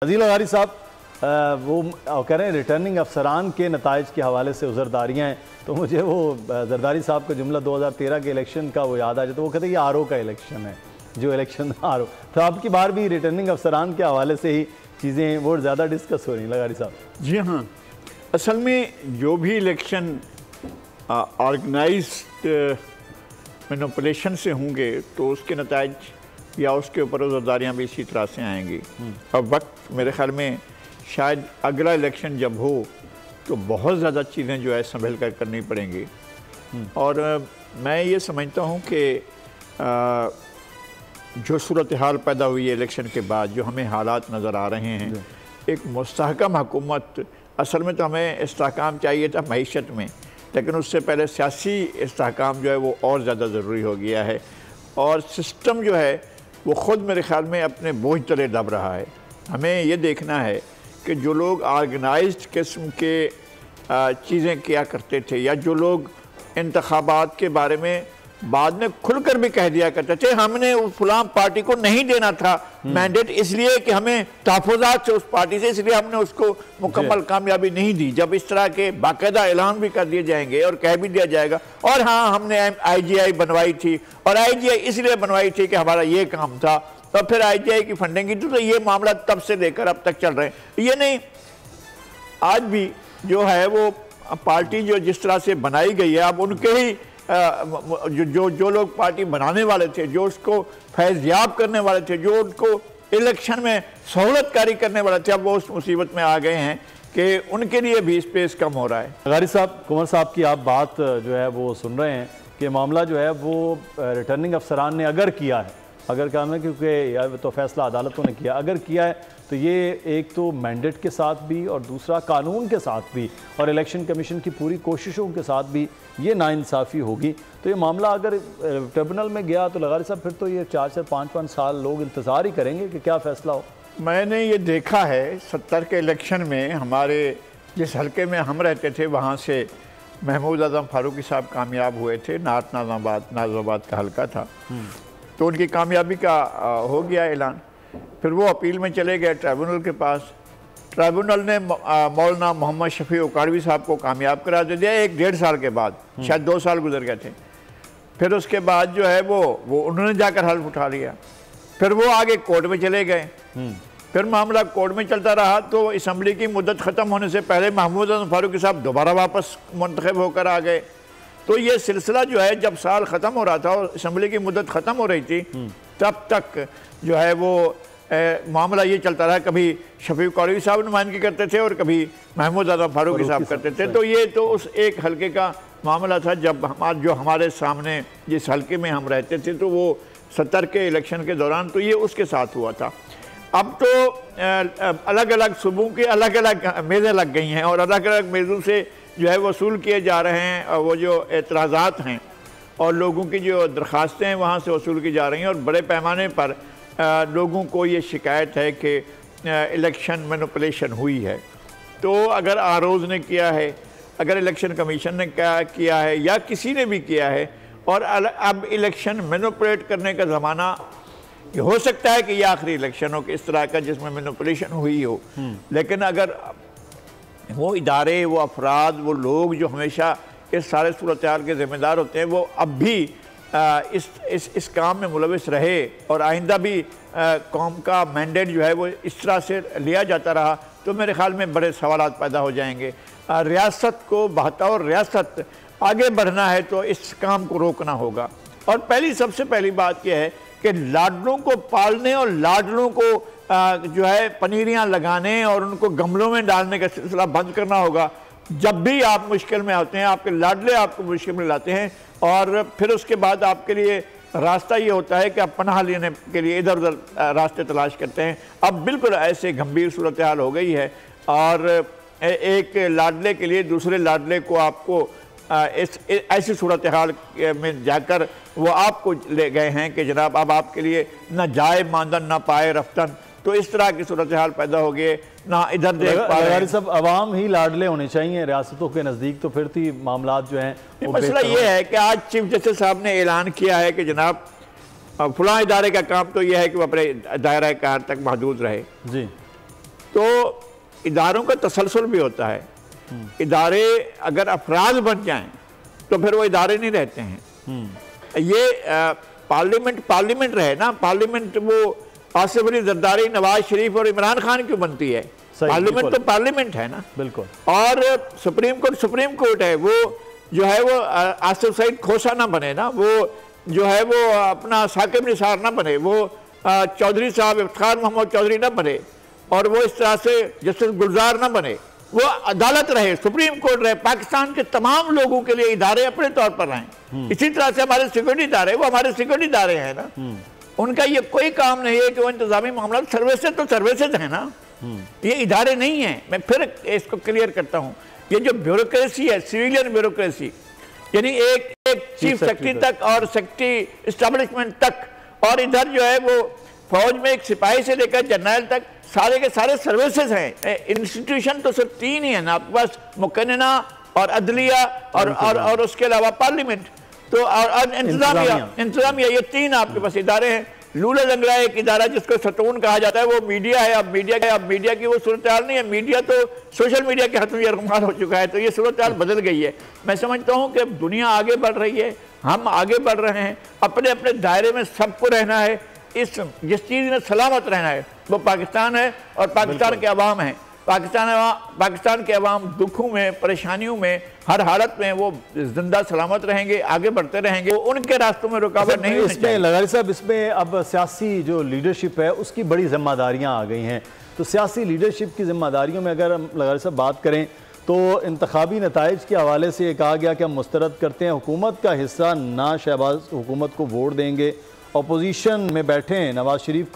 अजील लगारी साहब वो कह रहे हैं रिटर्निंग अफसरान के नताइज के हवाले से ज़रदारियाँ हैं, तो मुझे वो ज़रदारी साहब का जुमला 2013 के इलेक्शन का वो याद आ जाता है। वो कहते हैं ये आरओ का इलेक्शन है, जो इलेक्शन आरओ तो आपकी बार भी रिटर्निंग अफसरान के हवाले से ही चीज़ें वो ज़्यादा डिस्कस हो रही हैं लगारी साहब। जी हाँ, असल में जो भी इलेक्शन ऑर्गेनाइज्ड मैनिपुलेशन से होंगे तो उसके नताइज या उसके ऊपर ज़रदारियाँ भी इसी तरह से आएंगी। अब वक्त मेरे ख्याल में शायद अगला इलेक्शन जब हो तो बहुत ज़्यादा चीज़ें जो है संभल कर करनी पड़ेंगी। और मैं ये समझता हूँ कि जो सूरत हाल पैदा हुई है इलेक्शन के बाद, जो हमें हालात नज़र आ रहे हैं, एक मुस्तहकम हुकूमत, असल में तो हमें इस्तेहकाम चाहिए था मईशत में, लेकिन उससे पहले सियासी इस्तेहकाम जो है वो और ज़्यादा ज़रूरी हो गया है। और सिस्टम जो है वो ख़ुद मेरे ख़्याल में अपने बोझ तले दब रहा है। हमें ये देखना है कि जो लोग ऑर्गेनाइज्ड किस्म के चीज़ें किया करते थे, या जो लोग इंतखाबात के बारे में बाद में खुलकर भी कह दिया करते थे हमने उस फलां पार्टी को नहीं देना था मैंडेट, इसलिए कि हमें तहफ़्फ़ुज़ात से उस पार्टी से, इसलिए हमने उसको मुकम्मल कामयाबी नहीं दी। जब इस तरह के बाकायदा ऐलान भी कर दिए जाएंगे और कह भी दिया जाएगा, और हाँ हमने IGI बनवाई थी और IGI इसलिए बनवाई थी कि हमारा ये काम था, तो फिर IGI की फंडिंग की थी, तो ये मामला तब से लेकर अब तक चल रहे हैं। ये नहीं, आज भी जो है वो पार्टी जो जिस तरह से बनाई गई है, अब उनके ही जो लोग पार्टी बनाने वाले थे, जो उसको फैज़याब करने वाले थे, जो उनको इलेक्शन में सहूलतकारी करने वाले थे, अब वो उस मुसीबत में आ गए हैं कि उनके लिए भी स्पेस कम हो रहा है। लगारी साहब, कुंवर साहब की आप बात जो है वो सुन रहे हैं कि मामला जो है वो रिटर्निंग अफसरान ने अगर किया है, अगर काम है क्योंकि यार तो फैसला अदालतों ने किया, अगर किया है तो ये एक तो मैंडेट के साथ भी और दूसरा कानून के साथ भी और इलेक्शन कमीशन की पूरी कोशिशों के साथ भी ये नाइंसाफ़ी होगी। तो ये मामला अगर ट्रिब्यूनल में गया तो लगारी साहब फिर तो ये 4 से 5 साल लोग इंतज़ार ही करेंगे कि क्या फ़ैसला हो। मैंने ये देखा है 70 के इलेक्शन में हमारे जिस हलके में हम रहते थे वहाँ से महमूद आज़म फारूकी साहब कामयाब हुए थे। नात नाज़ाबाद का हलका था, तो उनकी कामयाबी का हो गया ऐलान। फिर वो अपील में चले गए ट्राइब्यूनल के पास। ट्राइब्यूनल ने मौलाना मोहम्मद शफी उकाड़वी साहब को कामयाब करा दिया 1-1.5 साल के बाद, शायद 2 साल गुजर गए थे। फिर उसके बाद जो है वो उन्होंने जाकर हल्फ उठा लिया। फिर वो आगे कोर्ट में चले गए। फिर मामला कोर्ट में चलता रहा, तो असम्बली की मुद्दत ख़त्म होने से पहले महमूद आज़म फारूकी साहब दोबारा वापस मुंतखब होकर आ गए। तो ये सिलसिला जो है जब साल ख़त्म हो रहा था और असम्बली की मुद्दत ख़त्म हो रही थी, तब तक जो है वो मामला ये चलता रहा। कभी शफी उकाड़वी साहब नुमाइंदगी करते थे और कभी महमूद आज़म फारूकी साहब करते थे। तो ये तो उस एक हलके का मामला था। जब हमारे सामने जिस हलके में हम रहते थे, तो वो 70 के इलेक्शन के दौरान तो ये उसके साथ हुआ था। अब तो अलग अलग सूबों की अलग अलग मेज़ें लग गई हैं और अलग अलग मेज़ों से जो है वसूल किए जा रहे हैं, और वो जो एतराज़ात हैं और लोगों की जो दरख्वास्तें हैं वहाँ से वसूल की जा रही हैं। और बड़े पैमाने पर लोगों को ये शिकायत है कि इलेक्शन मैनिपुलेशन हुई है। तो अगर आरोज़ ने किया है, अगर इलेक्शन कमीशन ने क्या किया है, या किसी ने भी किया है, और अब इलेक्शन मैनिपुलेट करने का ज़माना, ये हो सकता है कि ये आखिरी इलेक्शन हो कि इस तरह का जिसमें मैनिपुलेशन हुई हो। लेकिन अगर वो इदारे, वो अफराद, वो लोग जो हमेशा इस सारे सूरत हाल के ज़िम्मेदार होते हैं, वो अब भी इस काम में मुलविस रहे और आइंदा भी कौम का मैंडेट जो है वो इस तरह से लिया जाता रहा, तो मेरे ख़्याल में बड़े सवालात पैदा हो जाएंगे। रियासत को बहतौर रियासत आगे बढ़ना है तो इस काम को रोकना होगा। और सबसे पहली बात यह है कि लाडलों को पालने और लाडलों को जो है पनीरियाँ लगाने और उनको गमलों में डालने का सिलसिला बंद करना होगा। जब भी आप मुश्किल में आते हैं, आपके लाडले आपको मुश्किल में लाते हैं, और फिर उसके बाद आपके लिए रास्ता ये होता है कि आप पनाह लेने के लिए इधर उधर रास्ते तलाश करते हैं। अब बिल्कुल ऐसे गंभीर सूरत हाल हो गई है, और एक लाडले के लिए दूसरे लाडले को आपको ऐसी सूरत हाल में जाकर वो आपको ले गए हैं कि जनाब अब आपके लिए न जाए मानदन न पाए रफ्तन। तो इस तरह की सूरत हाल पैदा हो गए, ना इधर देख पा रहे हैं। सब अवाम ही लाडले होने चाहिए रियासतों के नज़दीक, तो फिर थी मामला जो हैं। मसला ये है कि आज चीफ जस्टिस साहब ने ऐलान किया है कि जनाब फलां इदारे का काम तो यह है कि वो अपने दायरा कार तक महदूद रहे। जी, तो इदारों का तसलसल भी होता है। इदारे अगर अफराद बन जाएं तो फिर वो इदारे नहीं रहते हैं। ये पार्लियामेंट रहे ना, पार्लियामेंट वो आसिफ अली जरदारी, नवाज शरीफ और इमरान खान क्यों बनती है? पार्लियामेंट तो पार्लियामेंट है ना। बिल्कुल। और सुप्रीम कोर्ट है, वो जो है वो आसिफ सईद खोसा ना बने ना, वो जो है वो अपना साकिब निसार ना बने, वो चौधरी साहब इफ्तिखार मोहम्मद चौधरी ना बने, और वो इस तरह से जस्टिस गुलजार ना बने। वो अदालत रहे, सुप्रीम कोर्ट रहे, पाकिस्तान के तमाम लोगों के लिए इदारे अपने तौर पर रहें। इसी तरह से हमारे सिक्योरिटी इदारे, वो हमारे सिक्योरिटी इदारे हैं ना, उनका ये कोई काम नहीं है कि वो इंतजामी मामला, सर्विसेज तो सर्विसेज है ना, ये इदारे नहीं है। मैं फिर इसको क्लियर करता हूँ, ये जो ब्यूरोक्रेसी है, सिविलियन ब्यूरोक्रेसी, यानी एक चीफ सेक्रेटरी तक और सेक्रेटरी एस्टेब्लिशमेंट तक, और इधर जो है वो फौज में एक सिपाही से लेकर जनरल तक सारे के सारे सर्विसेज हैं। इंस्टीट्यूशन तो सिर्फ 3 ही है ना आपके पास, मुकन्ना और अदलिया और उसके अलावा पार्लियामेंट, तो और इंतजामिया, ये 3 आपके पास इदारे हैं। लूला जंगला एक इदारा जिसको सतून कहा जाता है, वो मीडिया है। अब मीडिया की वो सूरत हाल नहीं है, मीडिया तो सोशल मीडिया के हाथ में यरगुमार हो चुका है, तो ये सूरत हाल बदल गई है। मैं समझता हूँ कि दुनिया आगे बढ़ रही है, हम आगे बढ़ रहे हैं, अपने अपने दायरे में सबको रहना है। जिस चीज़ में सलामत रहना है वो पाकिस्तान है और पाकिस्तान के अवाम है। पाकिस्तान के अवाम दुखों में, परेशानियों में, हर हालत में वो जिंदा सलामत रहेंगे, आगे बढ़ते रहेंगे, वो उनके रास्तों में रुकावट नहीं होनी चाहिए। लगारी साहब, इसमें अब सियासी जो लीडरशिप है उसकी बड़ी जिम्मेदारियां आ गई हैं, तो सियासी लीडरशिप की जिम्मेदारियों में अगर हम लगारी साहब बात करें तो इंतखाबी नताइज के हवाले से ये कहा गया कि हम मुस्तरद करते हैं हुकूमत का हिस्सा ना शहबाज हुकूमत को वोट देंगे। अपोजिशन में बैठे हैं नवाज शरीफ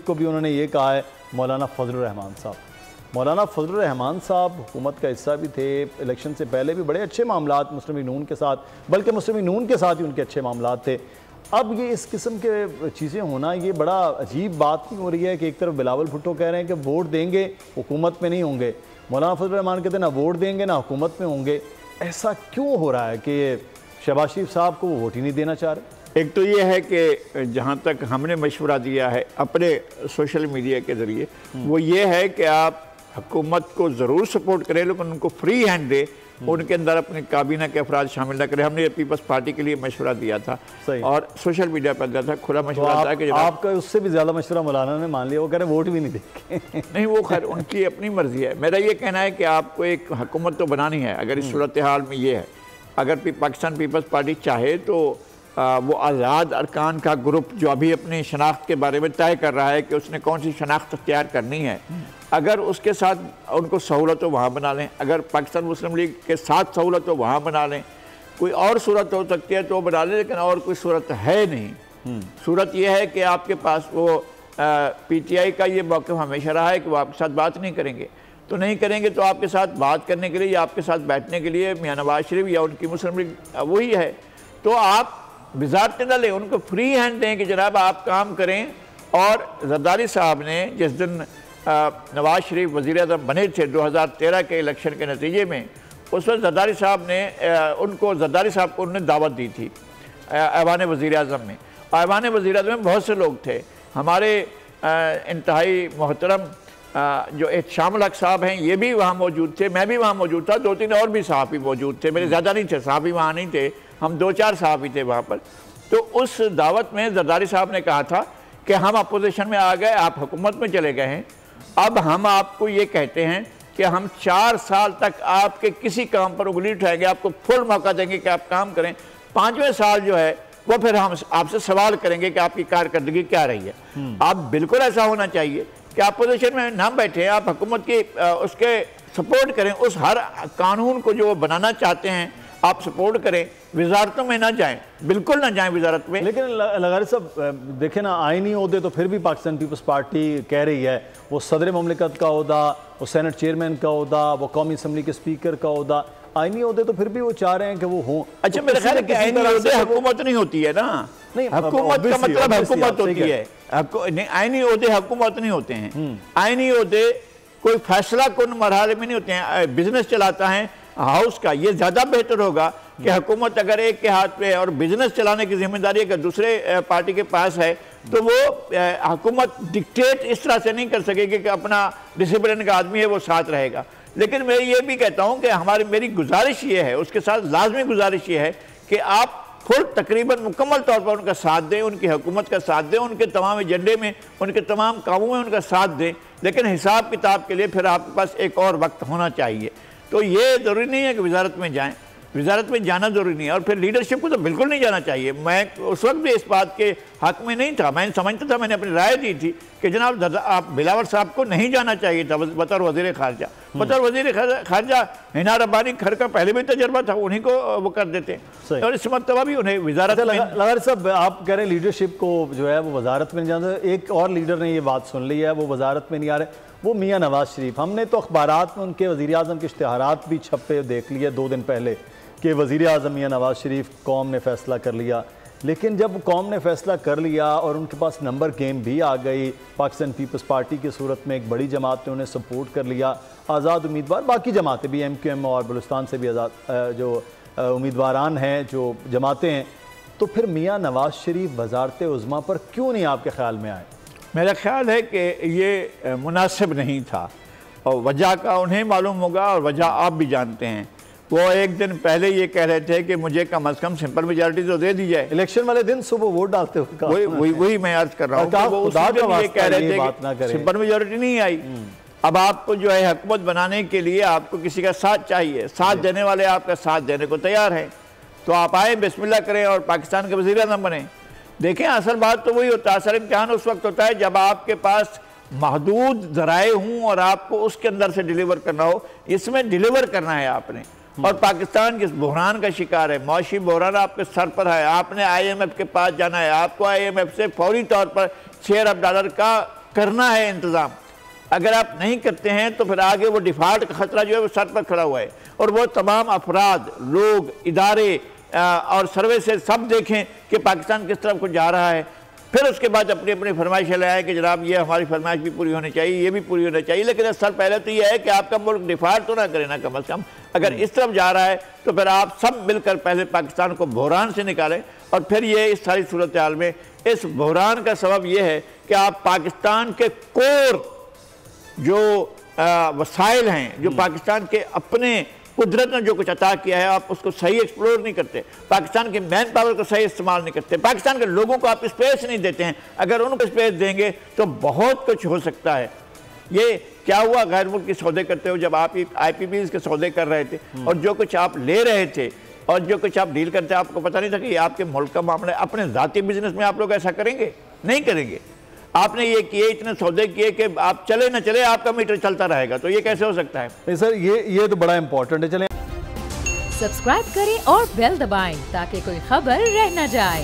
को भी उन्होंने ये कहा है। मौलाना फजल-उर-रहमान साहब हुकूमत का हिस्सा भी थे, इलेक्शन से पहले भी बड़े अच्छे मामलात मुस्लिम लीग नून के साथ, बल्कि मुस्लिम लीग नून के साथ ही उनके अच्छे मामलात थे। अब ये इस किस्म के चीज़ें होना, ये बड़ा अजीब बात नहीं हो रही है कि एक तरफ बिलावल भुट्टो कह रहे हैं कि वोट देंगे हुकूमत में नहीं होंगे, मौलाना फजल-उर-रहमान कहते हैं ना वोट देंगे ना हुकूमत में होंगे। ऐसा क्यों हो रहा है कि शहबाज शरीफ साहब को वोट ही नहीं देना चाह रहे? एक तो ये है कि जहाँ तक हमने मशवरा दिया है अपने सोशल मीडिया के ज़रिए, वो ये है कि आप हुकूमत को ज़रूर सपोर्ट करें, लेकिन उनको फ्री हैंड दे, उनके अंदर अपने काबीना के अफराद शामिल न करें। हमने पीपल्स पार्टी के लिए मशवरा दिया था और सोशल मीडिया पर दिया था, खुला मशवरा था कि आपका उससे भी ज़्यादा मशवरा मौलाना ने मान लिया, वो कह रहे वोट भी नहीं देंगे। नहीं, वो खैर उनकी अपनी मर्जी है। मेरा ये कहना है कि आपको एक हुकूमत तो बनानी है। अगर इस सूरत हाल में ये है, अगर पाकिस्तान पीपल्स पार्टी चाहे तो वो आज़ाद अरकान का ग्रुप जो अभी अपनी शनाख्त के बारे में तय कर रहा है कि उसने कौन सी शनाख्त अख्तियार करनी है, अगर उसके साथ उनको सहूलत हो वहाँ बना लें, अगर पाकिस्तान मुस्लिम लीग के साथ सहूलत हो वहाँ बना लें, कोई और सूरत हो सकती है तो बना लें, लेकिन और कोई सूरत है नहीं। सूरत यह है कि आपके पास वो PTI का ये मौक़िफ़ हमेशा रहा है कि वो आपके साथ बात नहीं करेंगे, तो नहीं करेंगे तो आपके साथ बात करने के लिए या आपके साथ बैठने के लिए मियाँ नवाज शरीफ या उनकी मुस्लिम लीग वही है। तो आप वजारत न लें, उनको फ्री हैंड दें कि जनाब आप काम करें। और जरदारी साहब ने जिस दिन नवाज शरीफ वज़ीर आज़म बने थे 2013 के इलेक्शन के नतीजे में, उस वक्त जरदारी साहब को उन्होंने दावत दी थी ऐवान वज़ीर आज़म में। ऐवान वज़ीर आज़म में बहुत से लोग थे, हमारे इंतहाई मोहतरम जो एहतशामुल हक साहब हैं ये भी वहाँ मौजूद थे, मैं भी वहाँ मौजूद था, 2-3 और भी सहाफ़ी मौजूद थे, मेरे ज़्यादा नहीं थे सहाफ़ी, वहाँ नहीं थे, हम 2-4 सहाफ़ी थे वहाँ पर। तो उस दावत में जरदारी साहब ने कहा था कि हम अपोजिशन में आ गए, आप हुकूमत में चले गए हैं, अब हम आपको ये कहते हैं कि हम 4 साल तक आपके किसी काम पर उंगली उठाएंगे, आपको फुल मौका देंगे कि आप काम करें। 5वें साल जो है वो फिर हम आपसे सवाल करेंगे कि आपकी कारकर्दगी क्या रही है। आप बिल्कुल ऐसा होना चाहिए कि आप अपोजिशन में ना बैठें, आप हुकूमत की उसके सपोर्ट करें, उस हर कानून को जो वो बनाना चाहते हैं आप सपोर्ट करें, वजारतों में ना जाएं, बिल्कुल ना जाएं वजारत में। लेकिन लगारी साहब देखें ना, आईनी ओहदे तो फिर भी पाकिस्तान पीपल्स पार्टी कह रही है, वो सदर ममलिकत का ओहदा, वो सेनेट चेयरमैन का ओहदा, वो कौमी असम्बली के स्पीकर का ओहदा, आईनी ओहदे तो फिर भी वो चाह रहे हैं कि वो हों। अच्छा, मेरे ख्याल है कि आईनी ओहदे हुकूमत नहीं होती है ना, नहीं हुकूमत का मतलब हुकूमत होती है, आईनी ओहदे हुकूमत नहीं होते हैं। आईनी ओहदे कोई फैसला कुन मरहले में नहीं होते हैं, बिजनेस चलाता है हाउस का। ये ज़्यादा बेहतर होगा कि हुकूमत अगर एक के हाथ पे और बिजनेस चलाने की जिम्मेदारी अगर दूसरे पार्टी के पास है तो वो हुकूमत डिक्टेट इस तरह से नहीं कर सकेगी कि अपना डिसिप्लिन का आदमी है वो साथ रहेगा। लेकिन मैं ये भी कहता हूँ कि मेरी गुजारिश ये है, उसके साथ लाजमी गुजारिश ये है कि आप फुल तकरीबन मुकम्मल तौर पर उनका साथ दें, उनकी हुकूमत का साथ दें, उनके तमाम एजेंडे में, उनके तमाम कामों में उनका साथ दें। लेकिन हिसाब किताब के लिए फिर आपके पास एक और वक्त होना चाहिए। तो ये ज़रूरी नहीं है कि वजारत में जाएँ, वजारत में जाना ज़रूरी नहीं है, और फिर लीडरशिप को तो बिल्कुल नहीं जाना चाहिए। मैं उस वक्त भी इस बात के हक़ में नहीं था, मैं समझता था, मैंने अपनी राय दी थी कि जनाब आप बिलावल साहब को नहीं जाना चाहिए था बतौर वज़ीर ख़ारजा। बतौर वज़ीर ख़ारजा हिना रब्बानी खर का पहले भी तजर्बा था, उन्हीं को वो कर देते, और इस मरतबा भी उन्हें वजारत लगारी साहब, आप कह रहे हैं लीडरशिप को जो है वो वजारत में नहीं जाना। एक और लीडर ने ये बात सुन ली है, वो वजारत में नहीं आ रहे, वो मियाँ नवाज़ शरीफ। हमने तो अखबारात में उनके वज़ीर आज़म के इश्तिहारात भी छपे देख लिए 2 दिन पहले कि वज़ीर आज़म मियाँ नवाज़ शरीफ कौम ने फ़ैसला कर लिया। लेकिन जब कौम ने फ़ैसला कर लिया और उनके पास नंबर गेम भी आ गई, पाकिस्तान पीपल्स पार्टी की सूरत में एक बड़ी जमात ने उन्हें सपोर्ट कर लिया, आज़ाद उम्मीदवार, बाकी जमातें भी MQM और बलूचिस्तान से भी आज़ाद जो उम्मीदवारान हैं, जो जमातें हैं, तो फिर मियाँ नवाज़ शरीफ वज़ारत उज़्मा पर क्यों नहीं आपके ख्याल में आए? मेरा ख्याल है कि ये मुनासिब नहीं था, और वजह का उन्हें मालूम होगा और वजह आप भी जानते हैं। वो एक दिन पहले ये कह रहे थे कि मुझे कम अज़ कम सिंपल मेजॉरिटी तो दे दी जाए। इलेक्शन वाले दिन सुबह वोट डालते हुए वही मैं अर्ज कर रहा हूँ, ये कह रहे थे कि सिंपल मेजॉरिटी नहीं आई। अब आपको जो है हुकूमत बनाने के लिए आपको किसी का साथ चाहिए, साथ देने वाले आपका साथ देने को तैयार हैं, तो आप आए, बिस्मिल्लाह करें और पाकिस्तान के वज़ीर आज़म बने। देखें, असल बात तो वही होता है, असल इम्तिहान उस वक्त होता है जब आपके पास महदूद ज़राए हों और आपको उसके अंदर से डिलीवर करना हो। इसमें डिलीवर करना है आपने, और पाकिस्तान किस बहरान का शिकार है, मौशी बहरान आपके सर पर है, आपने IMF के पास जाना है, आपको IMF से फौरी तौर पर $6 अरब का करना है इंतज़ाम। अगर आप नहीं करते हैं तो फिर आगे वो डिफ़ॉल्ट का ख़तरा जो है वो सर पर खड़ा हुआ है, और वो तमाम अफराद, लोग, इदारे और सर्विसेज सब देखें कि पाकिस्तान किस तरफ को जा रहा है। फिर उसके बाद अपनी अपनी फरमाइशें ले आए कि जनाब ये हमारी फरमाइश भी पूरी होनी चाहिए, ये भी पूरी होनी चाहिए। लेकिन सर पहले तो ये है कि आपका मुल्क डिफ़ॉल्ट तो ना करे ना, कम अज़ कम। अगर इस तरफ जा रहा है तो फिर आप सब मिलकर पहले पाकिस्तान को बहरान से निकालें, और फिर ये इस सारी सूरत हाल में इस बहरान का सबब यह है कि आप पाकिस्तान के कोर जो वसाइल हैं, जो पाकिस्तान के अपने कुदरत ने जो कुछ अता किया है, आप उसको सही एक्सप्लोर नहीं करते, पाकिस्तान के मैन पावर को सही इस्तेमाल नहीं करते, पाकिस्तान के लोगों को आप स्पेस नहीं देते हैं। अगर उनको स्पेस देंगे तो बहुत कुछ हो सकता है। ये क्या हुआ गैर मुल्क के सौदे करते हो, जब आप IPPs के सौदे कर रहे थे और जो कुछ आप ले रहे थे और जो कुछ आप डील करते, आपको पता नहीं था कि ये आपके मुल्क का मामला है। अपने ज़ाती बिजनेस में आप लोग ऐसा करेंगे? नहीं करेंगे। आपने ये किए, इतने सौदे किए कि आप चले न चले आपका मीटर चलता रहेगा, तो ये कैसे हो सकता है? सर ये तो बड़ा इंपॉर्टेंट है। चलें सब्सक्राइब करें और बेल दबाएं ताकि कोई खबर रह न जाए।